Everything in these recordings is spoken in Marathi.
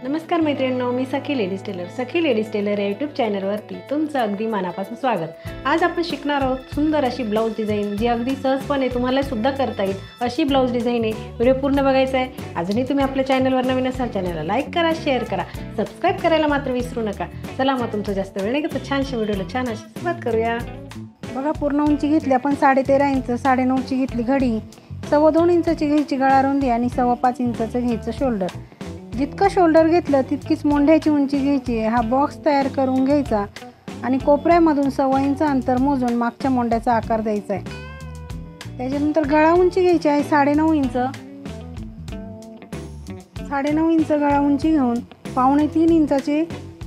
नमस्कार मैत्रिणींनो, मी सखी लेडीज टेलर या यूट्यूब चॅनलवरती तुमचं अगदी मनापासून स्वागत। आज आपण शिकणार आहोत सुंदर अशी ब्लाऊज डिझाईन, जी अगदी सहजपणे तुम्हाला सुद्धा करता येईल अशी ब्लाऊज डिझाईन आहे। व्हिडिओ पूर्ण बघायचा आहे। अजूनही तुम्ही आपल्या चॅनलवर नवीन असाल, चॅनलला लाईक करा, शेअर करा, सबस्क्राईब करायला मात्र विसरू नका। चला मग तुमचं जास्त वेळ नाही घेता छानशा व्हिडिओला छान अशी सुरुवात करूया। बघा, पूर्ण उंची घेतली आपण 13.5 इंच, 9.5ची घेतली घडी, 2.25 इंचाची घ्यायची गळा रुंदी आणि 5.25 इंचाचं घ्यायचं शोल्डर। जितकं शोल्डर घेतलं तितकीच मोंढ्याची उंची घ्यायची। हा बॉक्स तयार करून घ्यायचा आणि कोपऱ्यामधून 1.25 इंच अंतर मोजून मागच्या मोंढ्याचा आकार द्यायचा आहे। त्याच्यानंतर गळा उंची घ्यायची आहे 9.5 इंच, 9.5 इंच गळा उंची घेऊन 2.25 इंचाची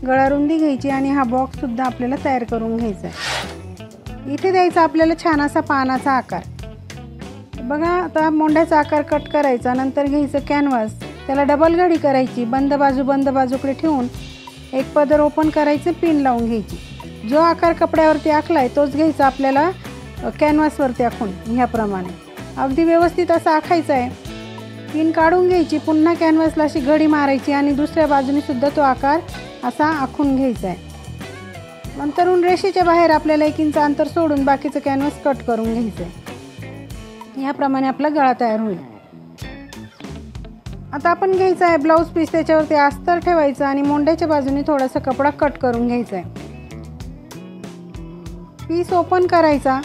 गळा रुंदी घ्यायची आणि हा बॉक्स सुद्धा आपल्याला तयार करून घ्यायचा आहे। इथे द्यायचा आपल्याला छान असा पानाचा आकार। बघा, आता मोंढ्याचा आकार कट करायचा, नंतर घ्यायचं कॅनव्हास, त्याला डबल घडी करायची, बंद बाजूकडे ठेवून एक पदर ओपन करायचं, पिन लावून घ्यायची। जो आकार कपड्यावरती आखलाय तोच घ्यायचा आपल्याला कॅनव्हासवरती आखून ह्याप्रमाणे अगदी व्यवस्थित असा आखायचा आहे। पिन काढून घ्यायची, पुन्हा कॅनव्हासला अशी घडी मारायची आणि दुसऱ्या बाजूने सुद्धा तो आकार असा आखून घ्यायचा आहे। नंतरून रेषेच्या बाहेर आपल्याला 1 इंच अंतर सोडून बाकीचं कॅनव्हास कट करून घ्यायचं आहे। याप्रमाणे आपला गळा तयार होईल। आता आपण घ्यायचा आहे ब्लाऊज पीस, त्याच्यावरती अस्तर ठेवायचं आणि मोंढ्याच्या बाजूने थोडासा कपडा कट करून घ्यायचा आहे। पीस ओपन करायचा,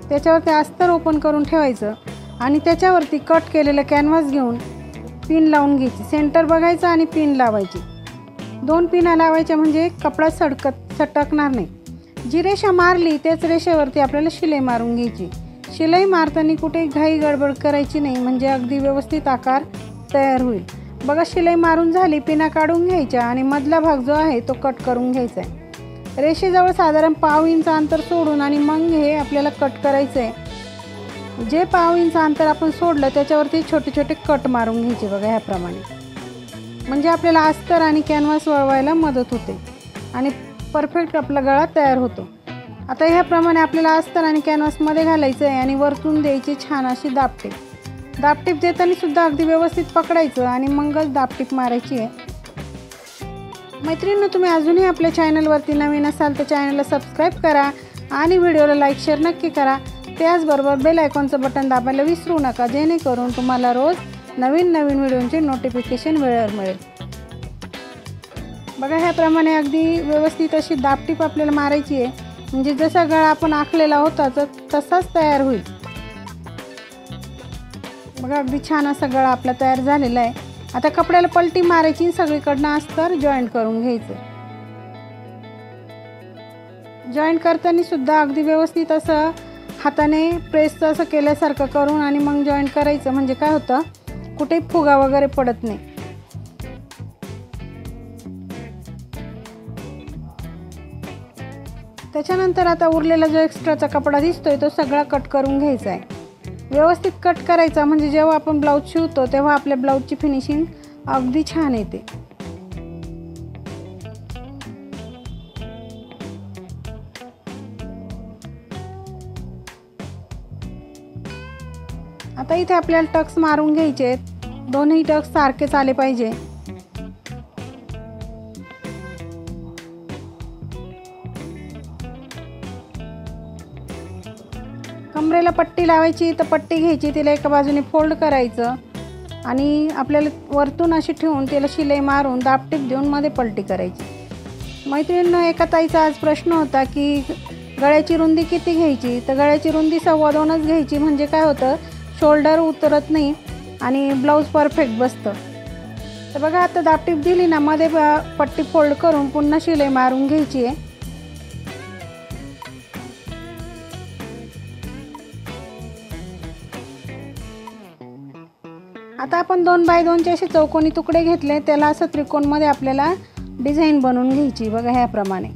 त्याच्यावरती अस्तर ओपन करून ठेवायचं आणि त्याच्यावरती कट केलेलं कॅनव्हास घेऊन पिन लावून घ्यायची। सेंटर बघायचं आणि पिन लावायची। 2 पिना लावायच्या म्हणजे कपडा सटकणार नाही। जी रेषा मारली त्याच रेषेवरती आपल्याला शिलाई मारून घ्यायची। शिलाई मारताना कुठे घाई गडबड करायची नाही, म्हणजे अगदी व्यवस्थित आकार तयार होईल। बघा, शिलाई मारून झाली, पिना काढून घ्यायच्या आणि मधला भाग जो आहे तो कट करून घ्यायचा आहे। रेषेजवळ साधारण 1/2 इंच अंतर सोडून आणि मग हे आपल्याला कट करायचं आहे। जे 1/2 इंच अंतर आपण सोडलं त्याच्यावरती छोटे छोटे कट मारून घ्यायचे। बघा, ह्याप्रमाणे, म्हणजे आपल्याला अस्तर आणि कॅनव्हास वळवायला मदत होते आणि परफेक्ट आपला गळा तयार होतो। आता ह्याप्रमाणे आपल्याला अस्तर आणि कॅनव्हासमध्ये घालायचं आहे आणि वरतून द्यायची छान अशी दाबटीप। दाबटीप देताना सुद्धा अगदी व्यवस्थित पकडायचं आणि मगच दाबटीप मारायची आहे। मैत्रिणींनो, तुम्ही अजूनही आपल्या चॅनलवरती नवीन असाल तर चॅनलला सबस्क्राईब करा आणि व्हिडिओला लाईक शेअर नक्की करा। त्याचबरोबर बेल आयकॉनचं बटन दाबायला विसरू नका, जेणेकरून तुम्हाला रोज नवीन व्हिडिओचे नोटिफिकेशन वेळेवर मिळेल। बघा, ह्याप्रमाणे अगदी व्यवस्थित अशी दाबटीप आपल्याला मारायची आहे, म्हणजे जसा गळा आपण आखलेला होता तसाच तयार होईल। बघा, अगदी छान असा गळा आपला तयार झालेला आहे। आता कपड्याला पलटी मारायची, सगळीकडनं अस्तर जॉईंट करून घ्यायचं। जॉईंट करताना सुद्धा अगदी व्यवस्थित असं हाताने प्रेस असं केल्यासारखं करून आणि मग जॉईंट करायचं, म्हणजे काय होतं, कुठे फुगा वगैरे पडत नाही। त्याच्यानंतर आता उरलेला जो एक्स्ट्राचा कपडा दिसतोय तो सगळा कट करून घ्यायचा आहे। व्यवस्थित कट करायचा, म्हणजे जेव्हा आपण ब्लाऊज शिवतो तेव्हा आपल्या ब्लाऊजची फिनिशिंग अगदी छान येते। आता इथे आपल्याला टक्स मारून घ्यायचे आहेत, दोन्ही टक्स सारखेच आले पाहिजे। कमरेला पट्टी लावायची, तर पट्टी घ्यायची, तिला एका बाजूने फोल्ड करायचं आणि आपल्याला वरतून अशी ठेवून तिला शिलाई मारून दाबटीप देऊन मध्ये पलटी करायची। मैत्रिणींनो, एका ताईचा आज प्रश्न होता की गळ्याची रुंदी किती घ्यायची, तर गळ्याची रुंदी 2.25 घ्यायची, म्हणजे काय होतं, शोल्डर उतरत नाही आणि ब्लाऊज परफेक्ट बसतं। तर बघा, आता दाबटीप दिली ना, मध्ये पट्टी फोल्ड करून पुन्हा शिलाई मारून घ्यायची आहे। आता आपण 2x2चे असे चौकोनी तुकडे घेतले, त्याला असं त्रिकोणमध्ये आपल्याला डिझाईन बनवून घ्यायची। बघा, ह्याप्रमाणे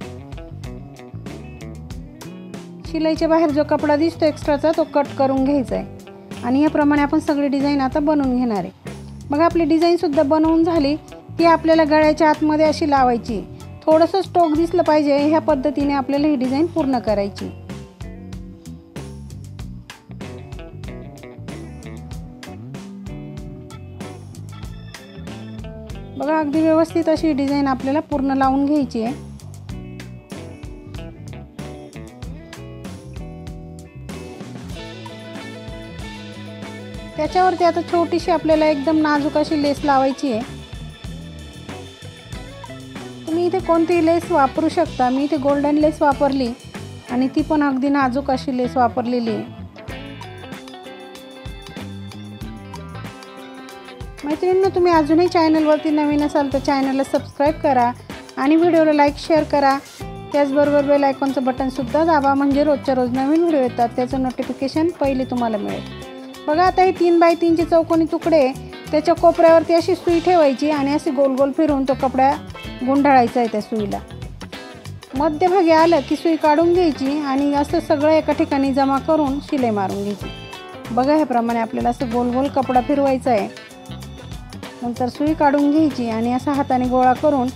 शिलाईच्या बाहेर जो कपडा दिसतो एक्स्ट्राचा तो कट करून घ्यायचा आहे आणि याप्रमाणे आपण सगळी डिझाईन आता बनवून घेणार आहे। बघा, आपली डिझाईन सुद्धा बनवून झाली, ती आपल्याला गळ्याच्या आतमध्ये अशी लावायची। थोडंसं स्टोक दिसलं पाहिजे, ह्या पद्धतीने आपल्याला ही डिझाईन पूर्ण करायची। बघा अगदी व्यवस्थित अशी डिझाईन आपल्याला पूर्ण लावून घ्यायची आहे. त्याच्यावरती आता छोटीशी आपल्याला एकदम नाजूक अशी लेस लावायची आहे. तुम्ही इथे कोणतीही लेस वापरू शकता. मी इथे गोल्डन लेस वापरली आणि ती पण अगदी नाजूक अशी लेस वापरलेली आहे. मैत्रिणींनो, तुम्ही अजूनही चॅनलवरती नवीन असाल तर चॅनलला सबस्क्राईब करा आणि व्हिडिओला लाईक शेअर करा. त्याचबरोबर बेल आयकॉनचं बटनसुद्धा दाबा, म्हणजे रोजच्या रोज नवीन व्हिडिओ येतात त्याचं नोटिफिकेशन पहिले तुम्हाला मिळेल. बघा आता हे 3 बाय 3चे चौकोनी तुकडे, त्याच्या कोपऱ्यावरती अशी सुई ठेवायची आणि अशी गोल गोल फिरवून तो कपडा गुंडाळायचा आहे त्या सुईला. मध्यभागी आलं की सुई काढून घ्यायची आणि असं सगळं एका ठिकाणी जमा करून शिलाई मारून घ्यायची. बघा ह्याप्रमाणे आपल्याला असं गोल गोल कपडा फिरवायचा आहे. नंतर सुई काढून घ्यायची आणि असा हाताने गोळा करून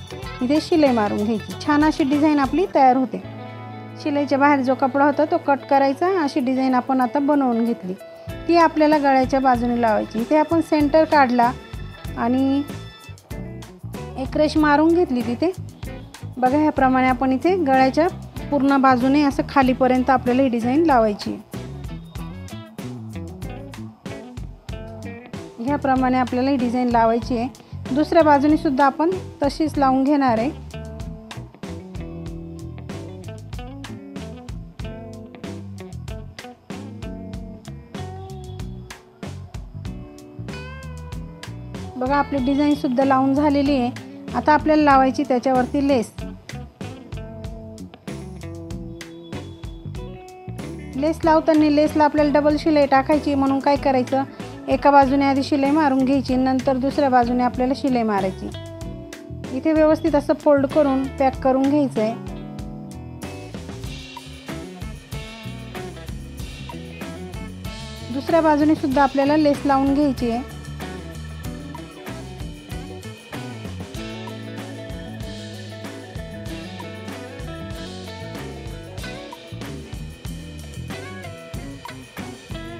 इथे शिलाई मारून घ्यायची. छान अशी डिझाईन आपली तयार होते. शिलाईच्या बाहेर जो कपडा होता तो कट करायचा. अशी डिझाईन आपण आता बनवून घेतली. ती आपल्याला गळ्याच्या बाजूने लावायची. इथे आपण सेंटर काढला आणि एक रेष मारून घेतली तिथे. बघा ह्याप्रमाणे आपण इथे गळ्याच्या पूर्ण बाजूने असं खालीपर्यंत आपल्याला ही डिझाईन लावायची. ह्याप्रमाणे आपल्याला ही डिझाईन लावायची आहे. दुसऱ्या बाजूने सुद्धा आपण तशीच लावून घेणार आहे. बघा आपली डिझाईन सुद्धा लावून झालेली आहे. आता आपल्याला लावायची त्याच्यावरती लेस. लेस लावताना लेसला आपल्याला डबल शिलाई टाकायची, म्हणून काय करायचं, एका बाजूने आधी शिलाई मारून घ्यायची, नंतर दुसऱ्या बाजूने आपल्याला शिलाई मारायची. इथे व्यवस्थित असं फोल्ड करून पॅक करून घ्यायचं आहे. दुसऱ्या बाजूने सुद्धा आपल्याला लेस लावून घ्यायची आहे.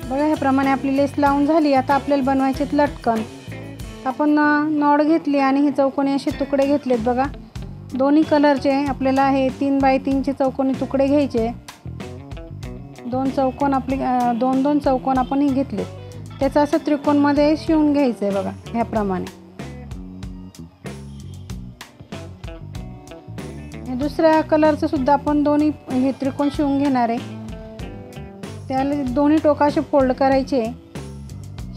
बघा ह्याप्रमाणे आपली लेस लावून झाली. आता आपल्याला बनवायचे लटकन. आपण नॉड घेतली आणि हे चौकोनी असे तुकडे घेतलेत. बघा दोन्ही कलरचे आपल्याला हे 3 बाय 3चे चौकोनी तुकडे घ्यायचे. 2 चौकोन आपले 2-2 चौकोन आपण हे घेतले. त्याचं असं त्रिकोणमध्ये शिवून घ्यायचं आहे. बघा ह्याप्रमाणे. दुसऱ्या कलरचं सुद्धा आपण दोन्ही हे त्रिकोण शिवून घेणार आहे. त्याला दोन्ही टोका असे फोल्ड करायचे,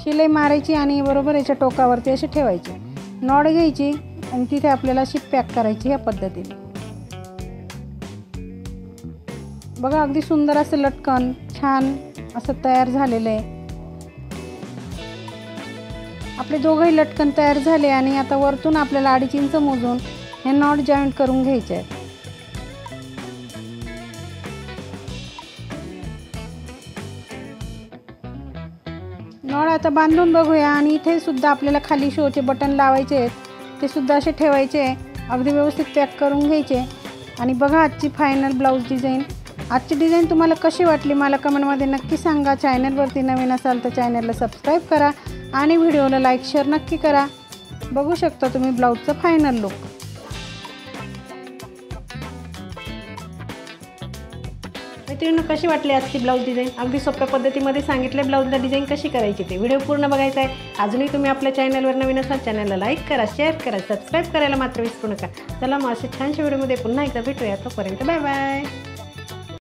शिलाई मारायची आणि बरोबर याच्या टोकावरती असे ठेवायचे. नॉड घ्यायची आणि तिथे आपल्याला अशी पॅक करायची ह्या पद्धतीने. बघा अगदी सुंदर असं लटकन छान असं तयार झालेलं आहे. आपले दोघंही लटकन तयार झाले आणि आता वरतून आपल्याला 2.5 इंच मोजून हे नॉट जॉईंट करून घ्यायचे आहेत. नॉट आता बांधून बघूया. आणि इथे सुद्धा आपल्याला खाली शोचे बटन लावायचे आहेत, ते सुद्धा असे ठेवायचे. अगदी व्यवस्थित पॅक करून घ्यायचे. आणि बघा आजची फायनल ब्लाऊज डिझाईन. आजची डिझाईन तुम्हाला कशी वाटली मला कमेंटमध्ये नक्की सांगा. चॅनलवरती नवीन असाल तर चॅनलला सबस्क्राईब करा आणि व्हिडिओला लाईक शेअर नक्की करा. बघू शकता तुम्ही ब्लाऊजचं फायनल लुक. मैत्रिणींनो, कशी वाटली आजची ब्लाऊज डिझाईन? अगदी सोप्या पद्धतीमध्ये सांगितले ब्लाऊजला डिझाईन कशी करायची ते. व्हिडिओ पूर्ण बघायचा आहे. अजूनही तुम्ही आपल्या चॅनलवर नवीन असाल चॅनलला लाईक करा, शेअर करा, सबस्क्राईब करायला मात्र विसरू नका. चला मग अशा छानशा व्हिडिओमध्ये पुन्हा एकदा भेटूया. तोपर्यंत बाय बाय.